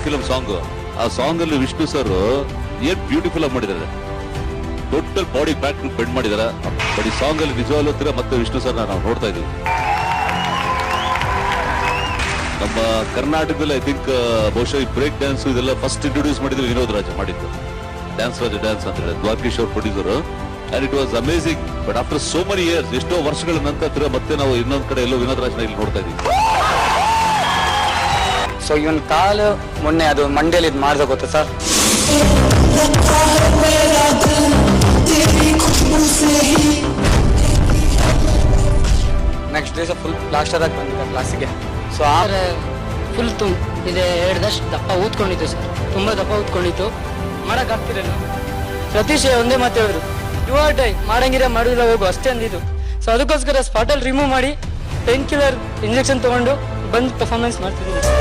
Film song. ಆ song ಅಲ್ಲಿ Vishnu sir ಏನ್ ಬ್ಯೂಟಿಫುಲ್ ಆಗಿ ಮಾಡಿದ್ದಾರೆ. ಟೋಟಲ್ ಬಾಡಿ ಬ್ಯಾಕ್ ಬೆಂಡ್ ಮಾಡಿದಾರೆ. ಬಟ್ ಈ ಸಾಂಗ್ ಅಲ್ಲಿ ನಿಜವಾಗ್ಲೂ ಹತ್ತಿರ ಮತ್ತೆ ವಿಷ್ಣು ಸರ್ ನಾವು ನೋಡ್ತಾ ಇದೀವಿ. ನಮ್ಮ ಕರ್ನಾಟಕದಲ್ಲಿ ಐ ಥಿಂಕ್ ಬಹುಶಃ ಈ ಬ್ರೇಕ್ ಡ್ಯಾನ್ಸ್ ಇದೆಲ್ಲ ಫಸ್ಟ್ ಇಂಟ್ರೊಡ್ಯೂಸ್ ಮಾಡಿದ್ರು ವಿನೋದ್ ರಾಜ್ ಮಾಡಿದ್ದು. ಡ್ಯಾನ್ಸ್ ರಾಜ ಡ್ಯಾನ್ಸ್ ಅಂತ ಹೇಳಿ ದ್ವಾರಕೀಶ್ ಅವ್ರ producer. And it was amazing. But after so many years, ಎಷ್ಟೋ ವರ್ಷಗಳ ನಂತರ ಮತ್ತೆ ನಾವು ಇನ್ನೊಂದ್ ಕಡೆ ಎಲ್ಲೋ ವಿನೋದ್ ರಾಜ್ನ ಇಲ್ಲಿ ನೋಡ್ತಾ ಇದೀವಿ. ಸೊ ಇವನ್ ಕಾಲು ಮೊನ್ನೆ ಅದು ಮಂಡ್ಯಲ್ಲಿ ಇದು ಮಾಡ್ದ ಗೊತ್ತಾ sir? Next days full plaster ಆಗಿ ಬಂದಿದ್ದ ಕ್ಲಾಸಿಗೆ. ಸೊ ಫುಲ್ ಇದೆ 2 ದಶ ದಪ್ಪ ಊದ್ಕೊಂಡಿತ್ತು ಸರ್, ತುಂಬಾ ದಪ್ಪ ಊದ್ಕೊಂಡಿತ್ತು, ಮಾಡಕ್ ಆಗ್ತಿರಲ್ಲ. ಸತೀಶ್ ಒಂದೇ ಮಾತು ಹೇಳಿದ್ರು, ಯು ಆರ್ ಡೈ, ಮಾಡಂಗಿರ ಮಾಡಿಲ್ಲ ಹೋಗು ಅಷ್ಟೇ ಅಂದಿದ್ದು. ಸೊ ಅದಕ್ಕೋಸ್ಕರ ಸ್ಪಾಟಲ್ಲಿ ರಿಮೂವ್ ಮಾಡಿ ಪೇನ್ ಕಿಲ್ಲರ್ ಇಂಜೆಕ್ಷನ್ ತಗೊಂಡು ಬಂದು ಪರ್ಫಾರ್ಮೆನ್ಸ್ ಮಾಡ್ತಿದ್ದೀನಿ.